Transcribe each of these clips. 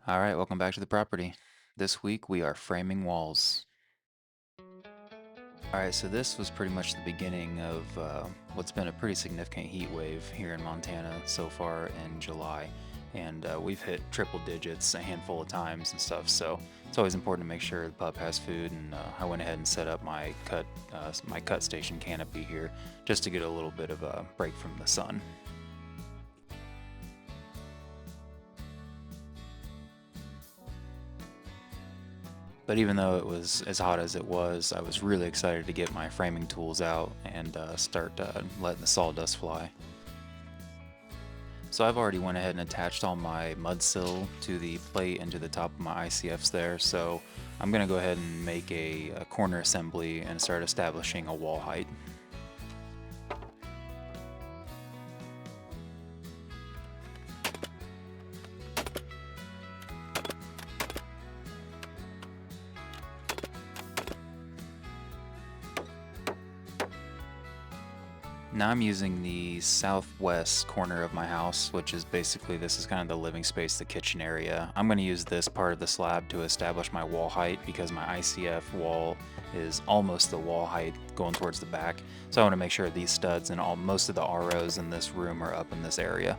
All right, welcome back to the property. This week we are framing walls. All right, so this was pretty much the beginning of what's been a pretty significant heat wave here in Montana so far in July. And we've hit triple digits a handful of times and stuff. So it's always important to make sure the pup has food. And I went ahead and set up my cut station canopy here just to get a little bit of a break from the sun. But even though it was as hot as it was, I was really excited to get my framing tools out and start letting the sawdust fly. So I've already went ahead and attached all my mud sill to the plate and to the top of my ICFs there. So I'm going to go ahead and make a corner assembly and start establishing a wall height. Now I'm using the southwest corner of my house, which is basically, this is kind of the living space, the kitchen area. I'm going to use this part of the slab to establish my wall height because my ICF wall is almost the wall height going towards the back. So I want to make sure these studs and most of the ROs in this room are up in this area.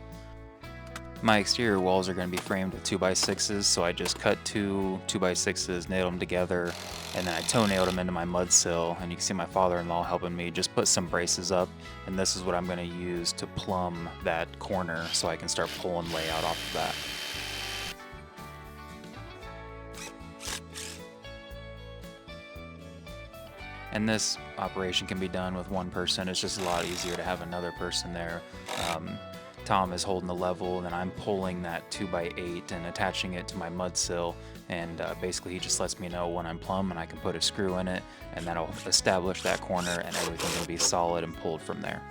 My exterior walls are going to be framed with 2x6s, so I just cut two 2x6s, nailed them together, and then I toe nailed them into my mud sill. And you can see my father-in-law helping me just put some braces up, and this is what I'm going to use to plumb that corner so I can start pulling layout off of that. And this operation can be done with one person. It's just a lot easier to have another person there. Tom is holding the level, and then I'm pulling that 2x8 and attaching it to my mud sill. And basically, he just lets me know when I'm plumb, and I can put a screw in it, and that'll establish that corner, and everything will be solid and pulled from there.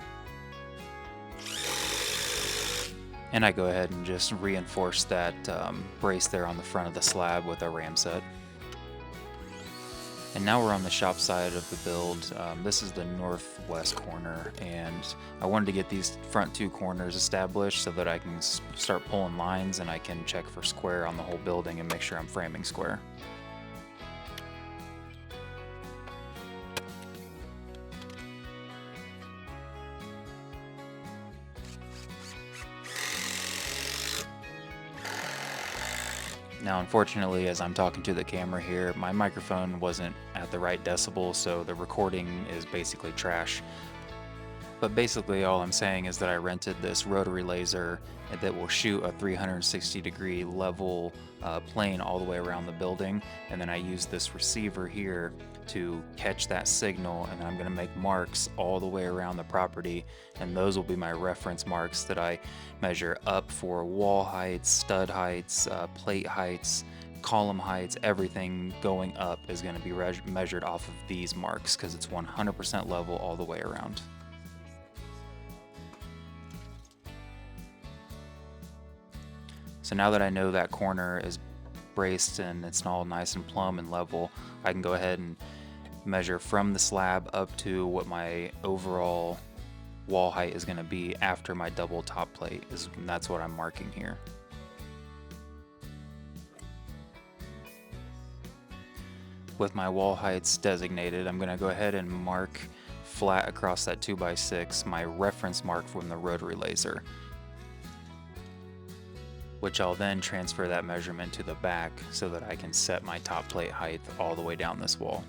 And I go ahead and just reinforce that brace there on the front of the slab with a ram set. And now we're on the shop side of the build. This is the northwest corner, and I wanted to get these front two corners established so that I can start pulling lines and I can check for square on the whole building and make sure I'm framing square. Now, unfortunately, as I'm talking to the camera here, my microphone wasn't at the right decibel, so the recording is basically trash. But basically, all I'm saying is that I rented this rotary laser that will shoot a 360-degree level plane all the way around the building, and then I use this receiver here to catch that signal, and I'm going to make marks all the way around the property, and those will be my reference marks that I measure up for wall heights, stud heights, plate heights, column heights. Everything going up is going to be measured off of these marks because it's 100% level all the way around. So now that I know that corner is braced and it's all nice and plumb and level, I can go ahead and measure from the slab up to what my overall wall height is going to be after my double top plate, and that's what I'm marking here. With my wall heights designated, I'm going to go ahead and mark flat across that 2x6 my reference mark from the rotary laser, which I'll then transfer that measurement to the back so that I can set my top plate height all the way down this wall.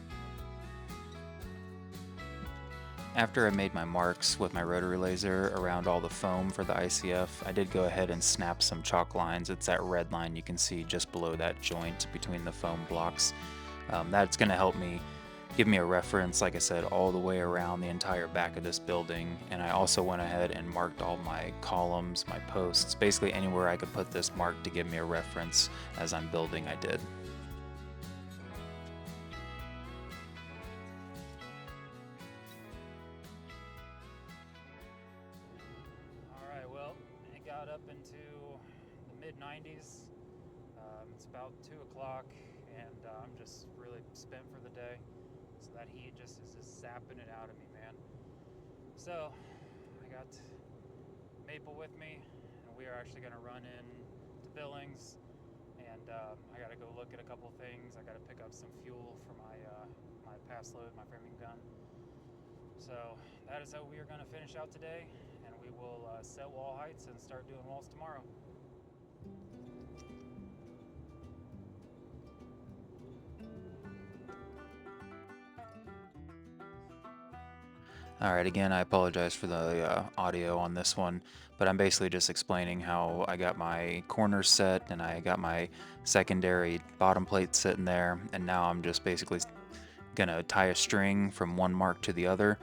After I made my marks with my rotary laser around all the foam for the ICF, I did go ahead and snap some chalk lines. It's that red line you can see just below that joint between the foam blocks. That's going to help me give me a reference, like I said, all the way around the entire back of this building. And I also went ahead and marked all my columns, my posts, basically anywhere I could put this mark to give me a reference as I'm building, I did. Alright, well, it got up into the mid-90s. It's about 2 o'clock, and I'm just really spent for the day. So that heat just is just sapping it out of me, man. So I got Maple with me, and we are actually going to run in to Billings and I got to go look at a couple things. I got to pick up some fuel for my pass load, my framing gun. So that is how we are going to finish out today, and we will set wall heights and start doing walls tomorrow. Alright, again, I apologize for the audio on this one, but I'm basically just explaining how I got my corners set and I got my secondary bottom plate sitting there, and now I'm just basically gonna tie a string from one mark to the other,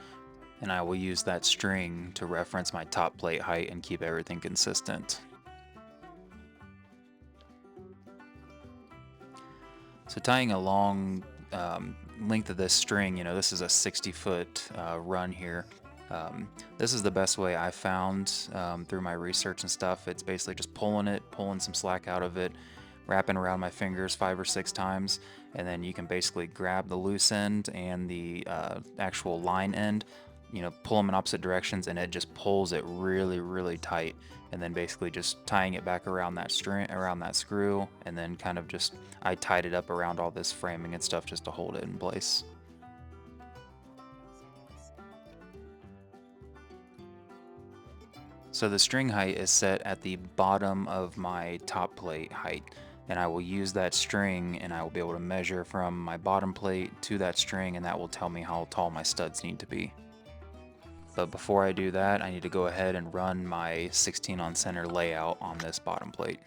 and I will use that string to reference my top plate height and keep everything consistent. So tying a long length of this string, this is a 60-foot run here. This is the best way I found through my research and stuff. It's basically just pulling some slack out of it, wrapping around my fingers 5 or 6 times, and then you can basically grab the loose end and the actual line end, pull them in opposite directions, and it just pulls it really, really tight. And then basically just tying it back around that string, around that screw, and then kind of just, I tied it up around all this framing and stuff just to hold it in place. So the string height is set at the bottom of my top plate height, and I will use that string and I will be able to measure from my bottom plate to that string, and that will tell me how tall my studs need to be. But before I do that, I need to go ahead and run my 16 on center layout on this bottom plate.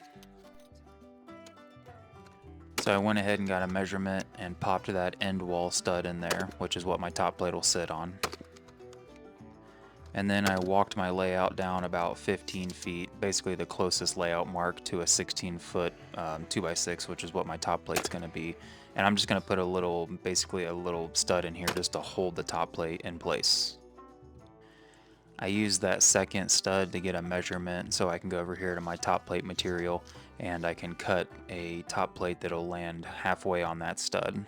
So I went ahead and got a measurement and popped that end wall stud in there, which is what my top plate will sit on. And then I walked my layout down about 15 feet, basically the closest layout mark to a 16-foot 2x6, which is what my top plate's going to be. And I'm just going to put basically a little stud in here just to hold the top plate in place. I used that second stud to get a measurement so I can go over here to my top plate material and I can cut a top plate that'll land halfway on that stud.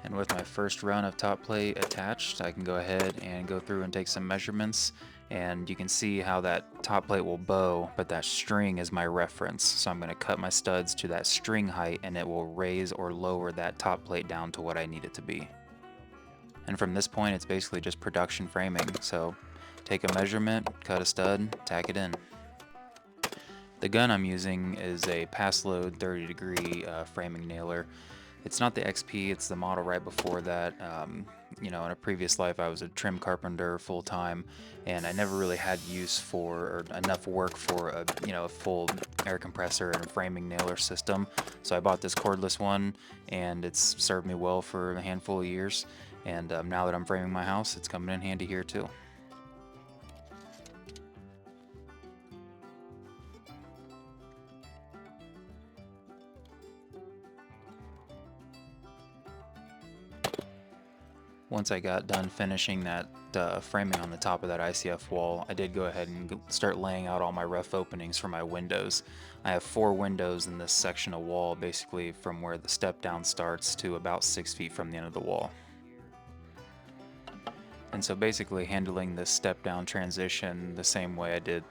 And with my first run of top plate attached, I can go ahead and go through and take some measurements, and you can see how that top plate will bow, but that string is my reference. So I'm going to cut my studs to that string height, and it will raise or lower that top plate down to what I need it to be. And from this point, it's basically just production framing. So take a measurement, cut a stud, tack it in. The gun I'm using is a pass load 30-degree framing nailer. It's not the XP, it's the model right before that. In a previous life I was a trim carpenter full-time, and I never really had use for or enough work for a full air compressor and a framing nailer system. So I bought this cordless one, and it's served me well for a handful of years. And now that I'm framing my house, it's coming in handy here too. Once I got done finishing that framing on the top of that ICF wall, I did go ahead and start laying out all my rough openings for my windows. I have 4 windows in this section of wall, basically from where the step down starts to about 6 feet from the end of the wall. And so basically handling this step down transition the same way I did,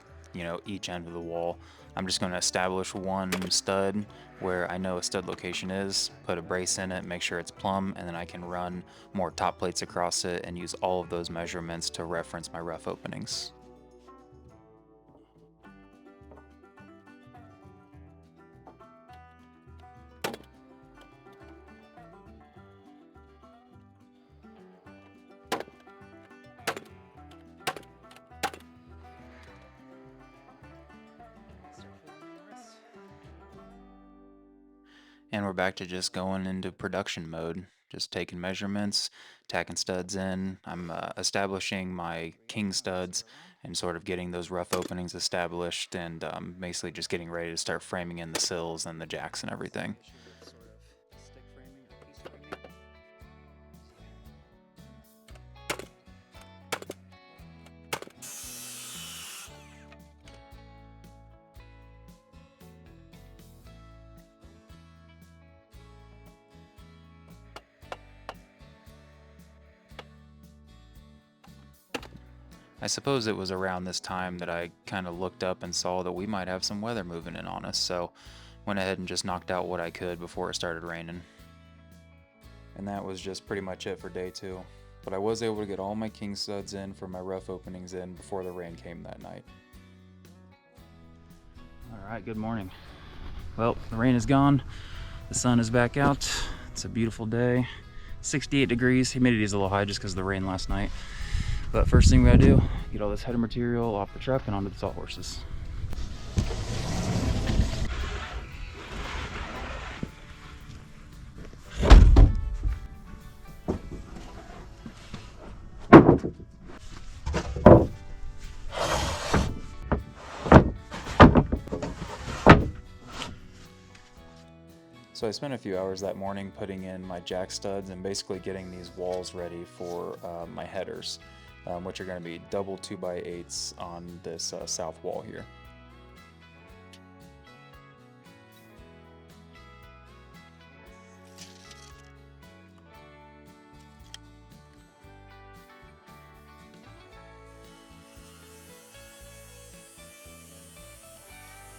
each end of the wall. I'm just going to establish one stud where I know a stud location is, put a brace in it, make sure it's plumb, and then I can run more top plates across it and use all of those measurements to reference my rough openings. And we're back to just going into production mode, just taking measurements, tacking studs in. I'm establishing my king studs and sort of getting those rough openings established, and basically just getting ready to start framing in the sills and the jacks and everything. I suppose it was around this time that I kind of looked up and saw that we might have some weather moving in on us, so went ahead and just knocked out what I could before it started raining. And that was just pretty much it for day 2. But I was able to get all my king studs in for my rough openings in before the rain came that night. Alright, good morning. Well, the rain is gone. The sun is back out. It's a beautiful day. 68 degrees. Humidity is a little high just because of the rain last night. But first thing we gotta do, get all this header material off the truck and onto the sawhorses. So I spent a few hours that morning putting in my jack studs and basically getting these walls ready for my headers, which are going to be double 2x8s on this south wall here.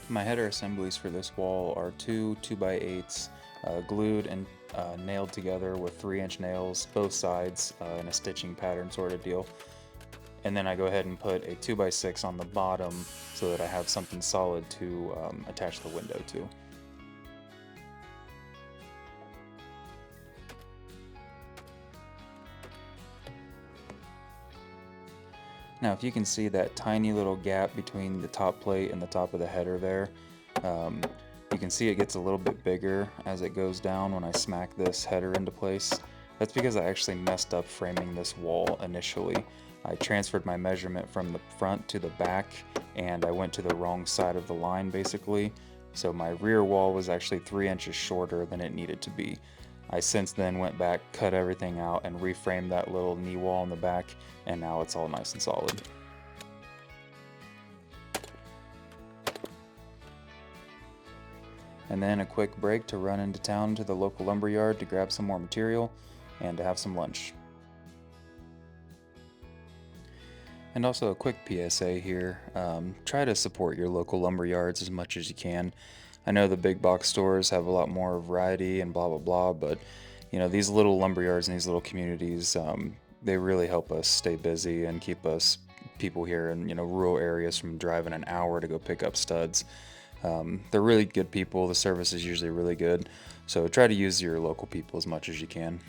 My header assemblies for this wall are two 2x8s glued and nailed together with 3-inch nails, both sides, in a stitching pattern sort of deal. And then I go ahead and put a 2x6 on the bottom so that I have something solid to attach the window to. Now if you can see that tiny little gap between the top plate and the top of the header there, you can see it gets a little bit bigger as it goes down when I smack this header into place. That's because I actually messed up framing this wall initially. I transferred my measurement from the front to the back and I went to the wrong side of the line basically. So my rear wall was actually 3 inches shorter than it needed to be. I since then went back, cut everything out, and reframed that little knee wall in the back, and now it's all nice and solid. And then a quick break to run into town to the local lumber yard to grab some more material and to have some lunch. And also a quick PSA here, try to support your local lumber yards as much as you can. I know the big box stores have a lot more variety and blah blah blah, but you know, these little lumber yards and these little communities, they really help us stay busy and keep us people here in rural areas from driving an hour to go pick up studs. They're really good people. The service is usually really good, so try to use your local people as much as you can.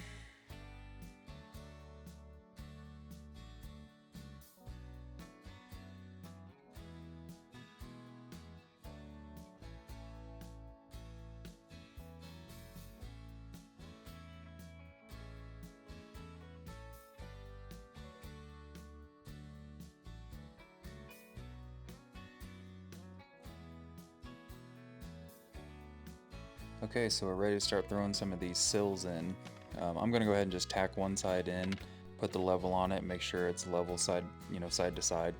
Okay, so we're ready to start throwing some of these sills in. I'm going to go ahead and just tack one side in, put the level on it, make sure it's level side, side to side.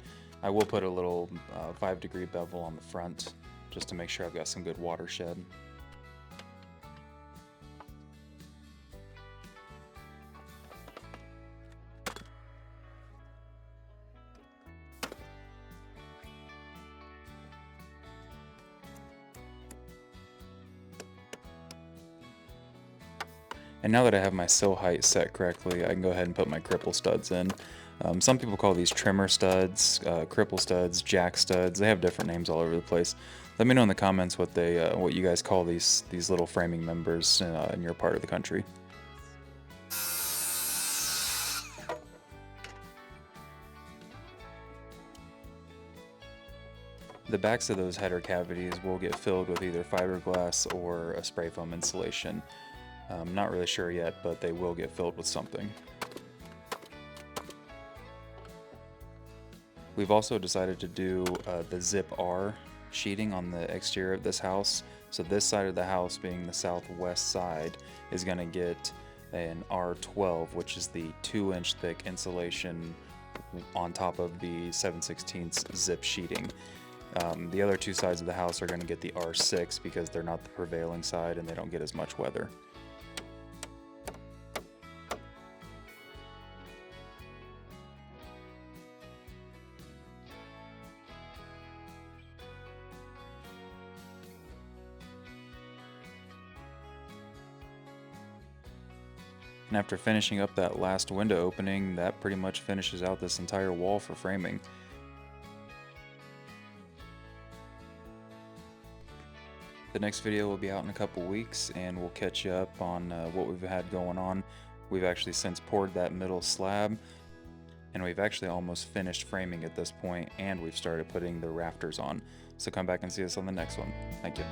I will put a little 5-degree bevel on the front just to make sure I've got some good watershed. And now that I have my sill height set correctly, I can go ahead and put my cripple studs in. Some people call these trimmer studs, cripple studs, jack studs. They have different names all over the place. Let me know in the comments what you guys call these little framing members in your part of the country. The backs of those header cavities will get filled with either fiberglass or a spray foam insulation. I'm not really sure yet, but they will get filled with something. We've also decided to do the Zip R sheeting on the exterior of this house. So this side of the house, being the southwest side, is going to get an R12, which is the 2-inch thick insulation on top of the 7/16 zip sheeting. The other two sides of the house are going to get the R6 because they're not the prevailing side and they don't get as much weather. And after finishing up that last window opening, that pretty much finishes out this entire wall for framing. The next video will be out in a couple weeks, and we'll catch you up on what we've had going on. We've actually since poured that middle slab, and we've actually almost finished framing at this point, and we've started putting the rafters on. So come back and see us on the next one. Thank you.